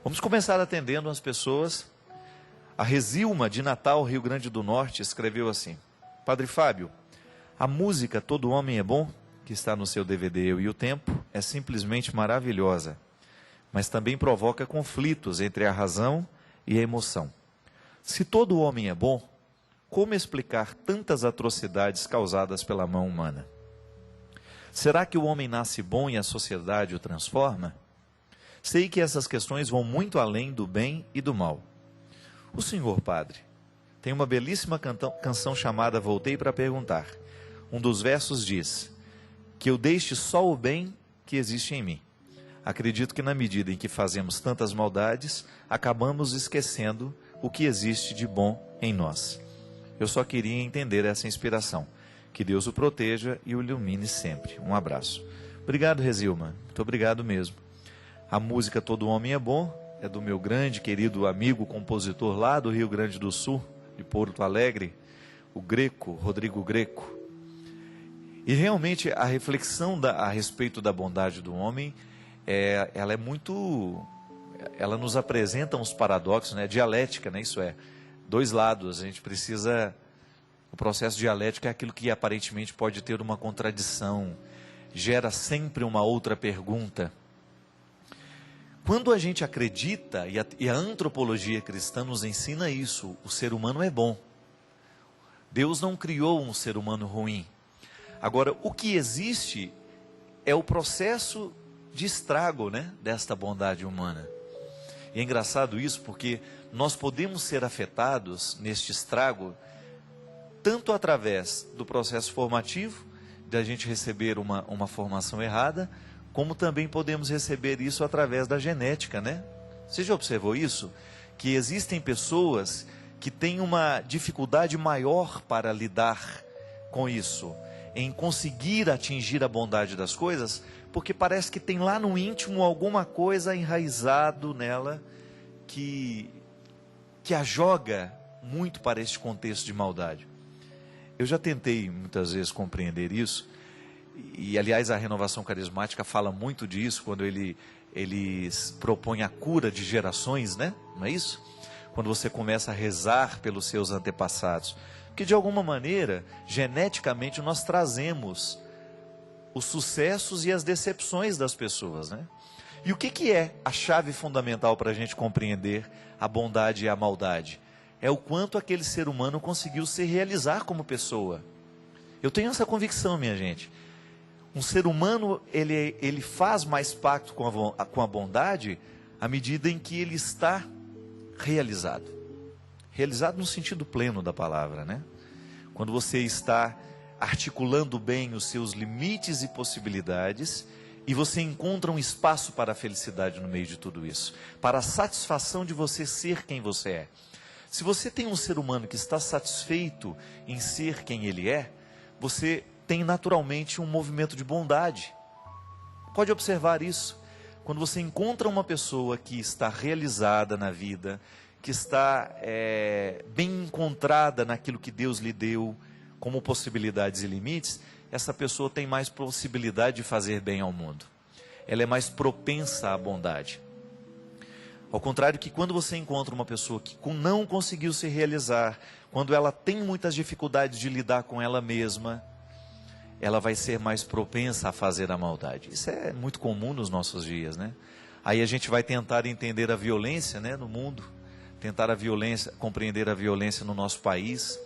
Vamos começar atendendo as pessoas. A Resilma, de Natal, Rio Grande do Norte, escreveu assim: Padre Fábio, a música Todo Homem é Bom, que está no seu DVD Eu e o Tempo, é simplesmente maravilhosa, mas também provoca conflitos entre a razão e a emoção. Se todo homem é bom, como explicar tantas atrocidades causadas pela mão humana? Será que o homem nasce bom e a sociedade o transforma? Sei que essas questões vão muito além do bem e do mal. O senhor padre tem uma belíssima canção chamada Voltei para Perguntar. Um dos versos diz: que eu deixe só o bem que existe em mim. Acredito que na medida em que fazemos tantas maldades, acabamos esquecendo o que existe de bom em nós. Eu só queria entender essa inspiração. Que Deus o proteja e o ilumine sempre. Um abraço. Obrigado, Resilma. Muito obrigado mesmo. A música Todo Homem é Bom é do meu grande, querido amigo compositor lá do Rio Grande do Sul, de Porto Alegre, o Greco, Rodrigo Greco. E realmente a reflexão a respeito da bondade do homem, ela é muito... Ela nos apresenta uns paradoxos, né? Dialética, né? Isso é, dois lados. A gente precisa... O processo dialético é aquilo que aparentemente pode ter uma contradição, gera sempre uma outra pergunta. Quando a gente acredita, e a antropologia cristã nos ensina isso, o ser humano é bom. Deus não criou um ser humano ruim. Agora, o que existe é o processo de estrago, né, desta bondade humana. E é engraçado isso porque nós podemos ser afetados neste estrago tanto através do processo formativo, da gente receber uma formação errada, como também podemos receber isso através da genética, né? Você já observou isso? Que existem pessoas que têm uma dificuldade maior para lidar com isso, em conseguir atingir a bondade das coisas, porque parece que tem lá no íntimo alguma coisa enraizado nela que a joga muito para este contexto de maldade. Eu já tentei muitas vezes compreender isso, e aliás a renovação carismática fala muito disso, quando eles propõem a cura de gerações, né? Não é isso? Quando você começa a rezar pelos seus antepassados. Porque de alguma maneira, geneticamente, nós trazemos os sucessos e as decepções das pessoas, né? E o que é a chave fundamental para a gente compreender a bondade e a maldade? É o quanto aquele ser humano conseguiu se realizar como pessoa. Eu tenho essa convicção, minha gente. Um ser humano, ele faz mais pacto com a bondade à medida em que ele está realizado. Realizado no sentido pleno da palavra, né? Quando você está articulando bem os seus limites e possibilidades, e você encontra um espaço para a felicidade no meio de tudo isso, para a satisfação de você ser quem você é. Se você tem um ser humano que está satisfeito em ser quem ele é, você tem naturalmente um movimento de bondade. Pode observar isso. Quando você encontra uma pessoa que está realizada na vida, que está bem encontrada naquilo que Deus lhe deu como possibilidades e limites, essa pessoa tem mais possibilidade de fazer bem ao mundo. Ela é mais propensa à bondade. Ao contrário que quando você encontra uma pessoa que não conseguiu se realizar, quando ela tem muitas dificuldades de lidar com ela mesma, ela vai ser mais propensa a fazer a maldade. Isso é muito comum nos nossos dias, né? Aí a gente vai tentar entender a violência, né, no mundo, tentar compreender a violência no nosso país.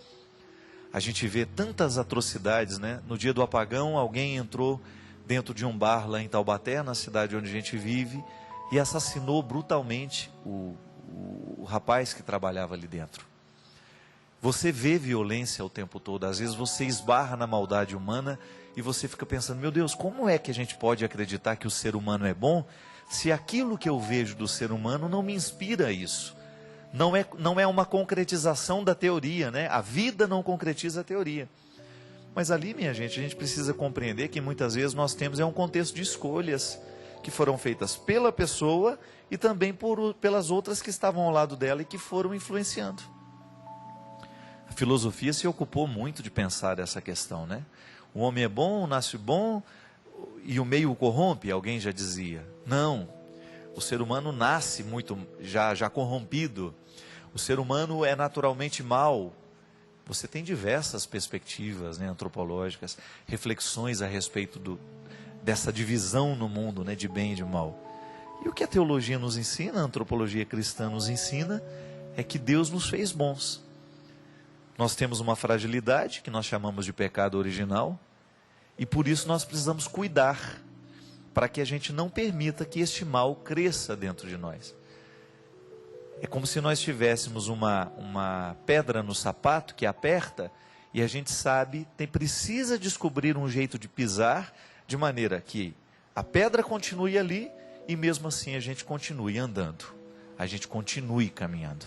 A gente vê tantas atrocidades, né? No dia do apagão, alguém entrou dentro de um bar lá em Taubaté, na cidade onde a gente vive, e assassinou brutalmente o rapaz que trabalhava ali dentro. Você vê violência o tempo todo, às vezes você esbarra na maldade humana e você fica pensando, meu Deus, como é que a gente pode acreditar que o ser humano é bom, se aquilo que eu vejo do ser humano não me inspira isso? Não é uma concretização da teoria, né? A vida não concretiza a teoria. Mas ali, minha gente, a gente precisa compreender que muitas vezes nós temos um contexto de escolhas que foram feitas pela pessoa e também pelas outras que estavam ao lado dela e que foram influenciando. A filosofia se ocupou muito de pensar essa questão, né? O homem é bom, nasce bom e o meio o corrompe, alguém já dizia. Não, O ser humano nasce muito já corrompido. O ser humano é naturalmente mau. Você tem diversas perspectivas, né, antropológicas, reflexões a respeito dessa divisão no mundo, né, de bem e de mal. E o que a teologia nos ensina, a antropologia cristã nos ensina, é que Deus nos fez bons. Nós temos uma fragilidade, que nós chamamos de pecado original, e por isso nós precisamos cuidar, para que a gente não permita que este mal cresça dentro de nós. É como se nós tivéssemos uma pedra no sapato que aperta, e a gente sabe, precisa descobrir um jeito de pisar, de maneira que a pedra continue ali, e mesmo assim a gente continue andando, a gente continue caminhando.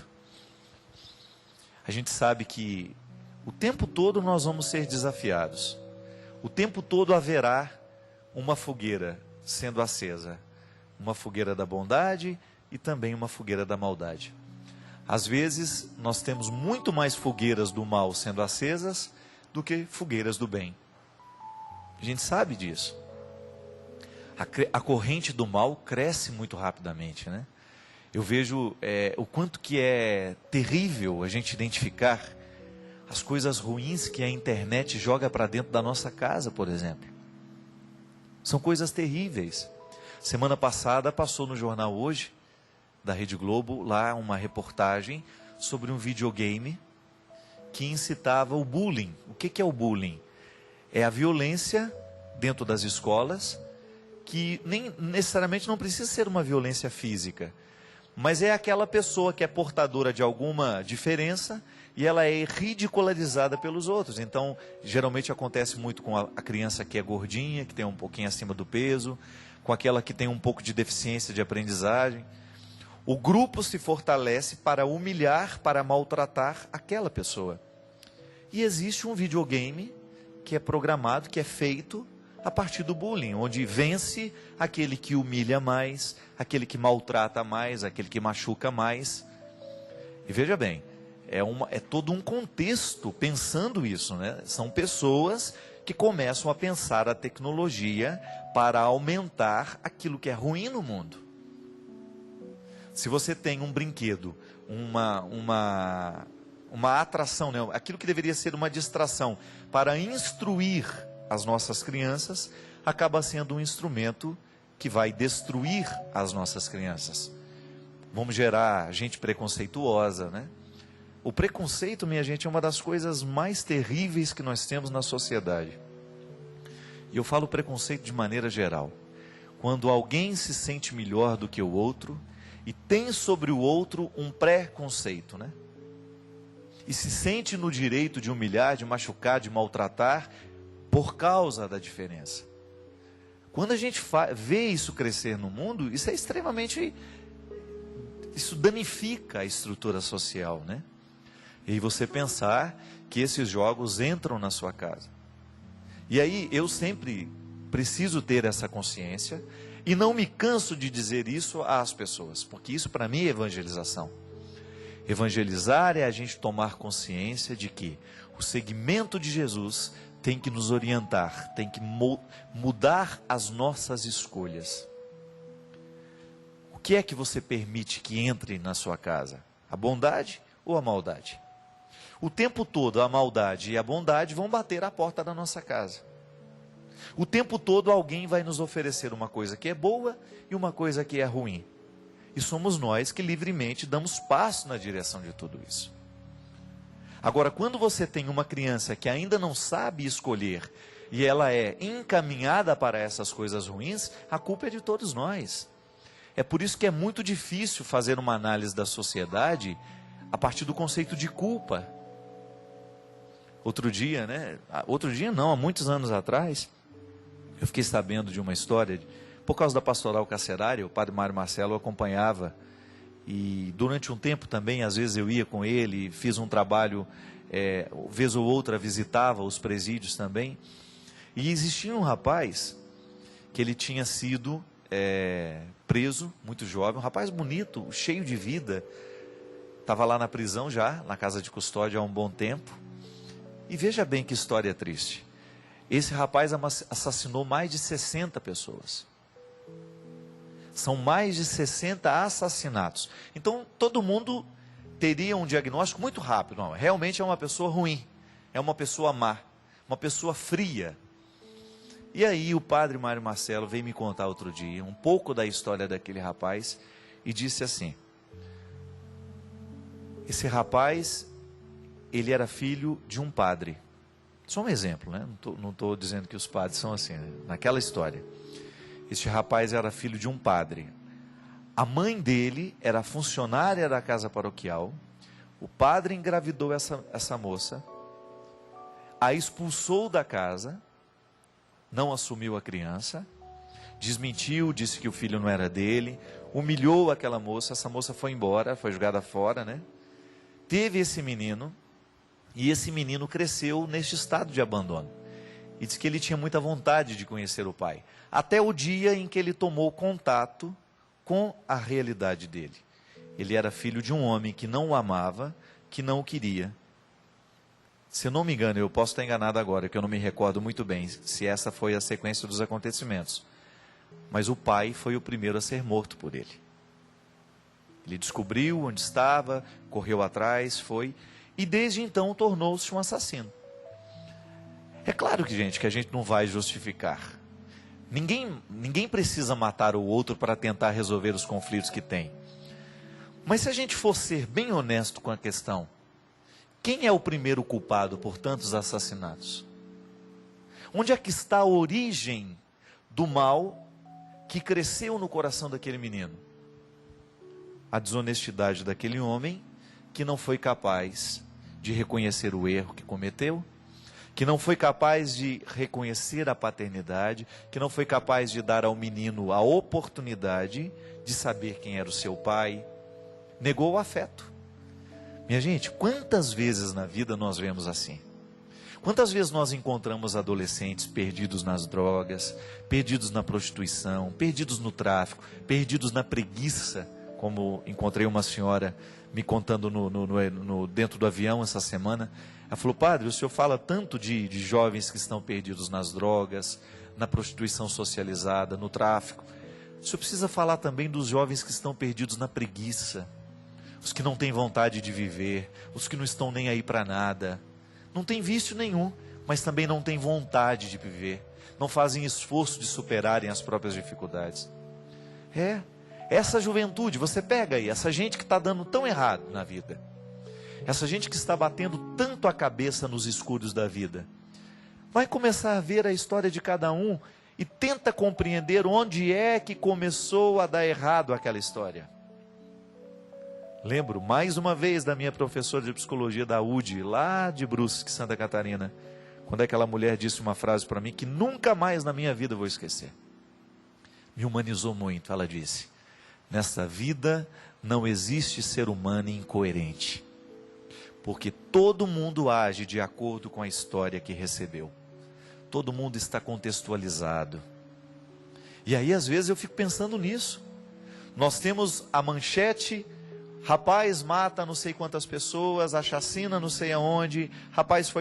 A gente sabe que o tempo todo nós vamos ser desafiados, o tempo todo haverá uma fogueira sendo acesa, uma fogueira da bondade e também uma fogueira da maldade. Às vezes nós temos muito mais fogueiras do mal sendo acesas do que fogueiras do bem. A gente sabe disso. A corrente do mal cresce muito rapidamente, né? Eu vejo o quanto que é terrível a gente identificar as coisas ruins que a internet joga para dentro da nossa casa, por exemplo. São coisas terríveis. Semana passada passou no jornal Hoje, da Rede Globo, lá uma reportagem sobre um videogame que incitava o bullying. O que é o bullying? É a violência dentro das escolas, que nem necessariamente não precisa ser uma violência física, mas é aquela pessoa que é portadora de alguma diferença e ela é ridicularizada pelos outros. Então, geralmente acontece muito com a criança que é gordinha, que tem um pouquinho acima do peso, com aquela que tem um pouco de deficiência de aprendizagem. O grupo se fortalece para humilhar, para maltratar aquela pessoa. E existe um videogame que é programado, que é feito a partir do bullying, onde vence aquele que humilha mais, aquele que maltrata mais, aquele que machuca mais. E veja bem, é todo um contexto pensando isso, né? São pessoas que começam a pensar a tecnologia para aumentar aquilo que é ruim no mundo. Se você tem um brinquedo, uma atração, né? Aquilo que deveria ser uma distração para instruir as nossas crianças, acaba sendo um instrumento que vai destruir as nossas crianças. Vamos gerar gente preconceituosa, né? O preconceito, minha gente, é uma das coisas mais terríveis que nós temos na sociedade. E eu falo preconceito de maneira geral. Quando alguém se sente melhor do que o outro e tem sobre o outro um preconceito, né? E se sente no direito de humilhar, de machucar, de maltratar, por causa da diferença. Quando a gente vê isso crescer no mundo, isso é extremamente... Isso danifica a estrutura social, né? E você pensar que esses jogos entram na sua casa. E aí eu sempre preciso ter essa consciência e não me canso de dizer isso às pessoas, porque isso para mim é evangelização. Evangelizar é a gente tomar consciência de que o segmento de Jesus tem que nos orientar, tem que mudar as nossas escolhas. O que é que você permite que entre na sua casa? A bondade ou a maldade? O tempo todo a maldade e a bondade vão bater à porta da nossa casa. O tempo todo alguém vai nos oferecer uma coisa que é boa e uma coisa que é ruim. E somos nós que livremente damos passo na direção de tudo isso. Agora, quando você tem uma criança que ainda não sabe escolher e ela é encaminhada para essas coisas ruins, a culpa é de todos nós. É por isso que é muito difícil fazer uma análise da sociedade a partir do conceito de culpa. Outro dia, há muitos anos atrás, eu fiquei sabendo de uma história, por causa da pastoral carcerária, o padre Mário Marcelo acompanhava, e durante um tempo também, às vezes eu ia com ele, fiz um trabalho, vez ou outra visitava os presídios também, e existia um rapaz, que ele tinha sido preso, muito jovem, um rapaz bonito, cheio de vida, estava lá na prisão já, na casa de custódia há um bom tempo, e veja bem que história triste. Esse rapaz assassinou mais de 60 pessoas. São mais de 60 assassinatos. Então, todo mundo teria um diagnóstico muito rápido. Não, realmente é uma pessoa ruim, é uma pessoa má, uma pessoa fria. E aí o padre Mário Marcelo veio me contar outro dia um pouco da história daquele rapaz e disse assim: esse rapaz, ele era filho de um padre. Só um exemplo, né? Não estou dizendo que os padres são assim, né? Naquela história, este rapaz era filho de um padre. A mãe dele era funcionária da casa paroquial. O padre engravidou essa moça, a expulsou da casa, não assumiu a criança, desmentiu, disse que o filho não era dele, humilhou aquela moça. Essa moça foi embora, foi jogada fora, né? Teve esse menino, e esse menino cresceu neste estado de abandono. E diz que ele tinha muita vontade de conhecer o pai, até o dia em que ele tomou contato com a realidade dele. Ele era filho de um homem que não o amava, que não o queria. Se eu não me engano, eu posso estar enganado agora, que eu não me recordo muito bem se essa foi a sequência dos acontecimentos. Mas o pai foi o primeiro a ser morto por ele. Ele descobriu onde estava, correu atrás, foi, e desde então tornou-se um assassino. É claro que, gente, que a gente não vai justificar. Ninguém precisa matar o outro para tentar resolver os conflitos que tem. Mas se a gente for ser bem honesto com a questão, quem é o primeiro culpado por tantos assassinatos? Onde é que está a origem do mal que cresceu no coração daquele menino? A desonestidade daquele homem que não foi capaz de reconhecer o erro que cometeu, que não foi capaz de reconhecer a paternidade, que não foi capaz de dar ao menino a oportunidade de saber quem era o seu pai, negou o afeto. Minha gente, quantas vezes na vida nós vemos assim? Quantas vezes nós encontramos adolescentes perdidos nas drogas, perdidos na prostituição, perdidos no tráfico, perdidos na preguiça, como encontrei uma senhora me contando dentro do avião essa semana. Ela falou: padre, o senhor fala tanto de jovens que estão perdidos nas drogas, na prostituição socializada, no tráfico. O senhor precisa falar também dos jovens que estão perdidos na preguiça, os que não têm vontade de viver, os que não estão nem aí para nada, não têm vício nenhum, mas também não têm vontade de viver, não fazem esforço de superarem as próprias dificuldades. Essa juventude, você pega aí, essa gente que está dando tão errado na vida, essa gente que está batendo tanto a cabeça nos escuros da vida, vai começar a ver a história de cada um e tenta compreender onde é que começou a dar errado aquela história. Lembro mais uma vez da minha professora de psicologia da UD, lá de Brusque, Santa Catarina, quando aquela mulher disse uma frase para mim que nunca mais na minha vida vou esquecer. Me humanizou muito. Ela disse: nessa vida não existe ser humano incoerente, porque todo mundo age de acordo com a história que recebeu. Todo mundo está contextualizado. E aí às vezes eu fico pensando nisso. Nós temos a manchete: rapaz mata não sei quantas pessoas, a chacina não sei aonde, rapaz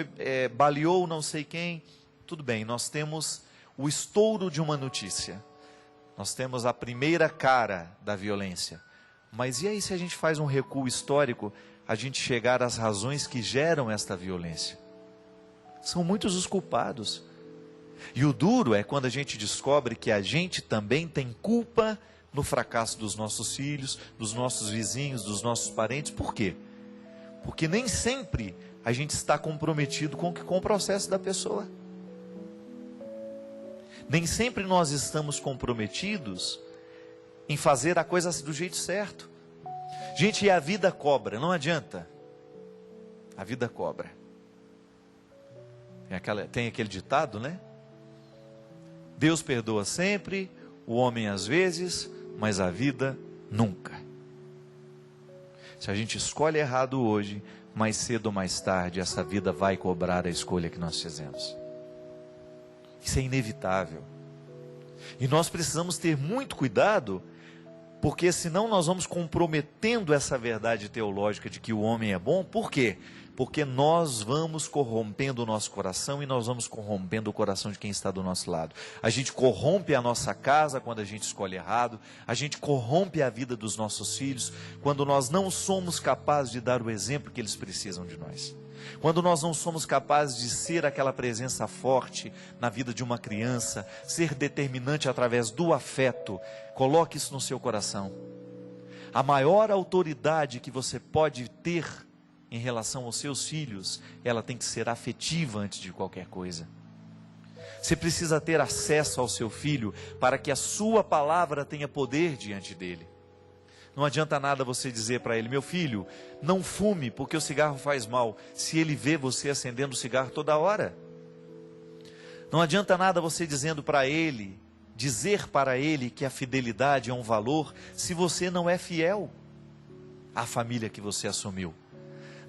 baleou não sei quem. Tudo bem, nós temos o estouro de uma notícia. Nós temos a primeira cara da violência. Mas e aí se a gente faz um recuo histórico, a gente chegar às razões que geram esta violência? São muitos os culpados. E o duro é quando a gente descobre que a gente também tem culpa no fracasso dos nossos filhos, dos nossos vizinhos, dos nossos parentes. Por quê? Porque nem sempre a gente está comprometido com o processo da pessoa. Nem sempre nós estamos comprometidos em fazer a coisa do jeito certo. Gente, e a vida cobra, não adianta. A vida cobra. Tem aquele ditado, né? Deus perdoa sempre, o homem às vezes, mas a vida nunca. Se a gente escolhe errado hoje, mais cedo ou mais tarde, essa vida vai cobrar a escolha que nós fizemos. Isso é inevitável. E nós precisamos ter muito cuidado, Porque senão nós vamos comprometendo essa verdade teológica de que o homem é bom. Por quê? Porque nós vamos corrompendo o nosso coração e nós vamos corrompendo o coração de quem está do nosso lado. A gente corrompe a nossa casa quando a gente escolhe errado, a gente corrompe a vida dos nossos filhos quando nós não somos capazes de dar o exemplo que eles precisam de nós. Quando nós não somos capazes de ser aquela presença forte na vida de uma criança, ser determinante através do afeto, coloque isso no seu coração. A maior autoridade que você pode ter em relação aos seus filhos, ela tem que ser afetiva antes de qualquer coisa. Você precisa ter acesso ao seu filho para que a sua palavra tenha poder diante dele. Não adianta nada você dizer para ele: meu filho, não fume porque o cigarro faz mal, se ele vê você acendendo o cigarro toda hora. Não adianta nada você dizer para ele que a fidelidade é um valor, se você não é fiel à família que você assumiu.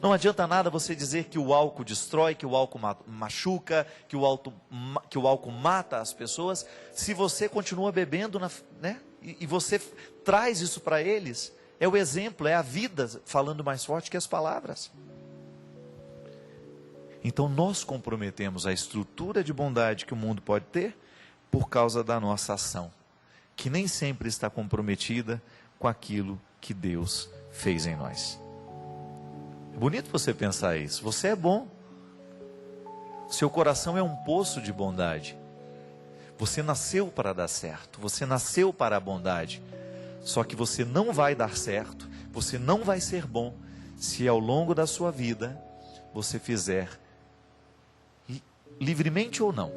Não adianta nada você dizer que o álcool destrói, que o álcool machuca, que o álcool mata as pessoas, se você continua bebendo, né? E você traz isso para eles. É o exemplo, é a vida falando mais forte que as palavras. Então nós comprometemos a estrutura de bondade que o mundo pode ter por causa da nossa ação, que nem sempre está comprometida com aquilo que Deus fez em nós. É bonito você pensar isso. Você é bom. Seu coração é um poço de bondade. Você nasceu para dar certo. Você nasceu para a bondade. Só que você não vai dar certo, você não vai ser bom, se ao longo da sua vida você fizer, livremente ou não,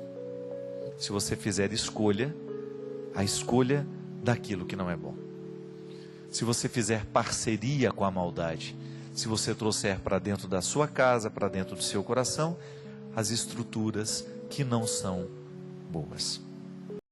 se você fizer a escolha daquilo que não é bom. Se você fizer parceria com a maldade, se você trouxer para dentro da sua casa, para dentro do seu coração, as estruturas que não são boas.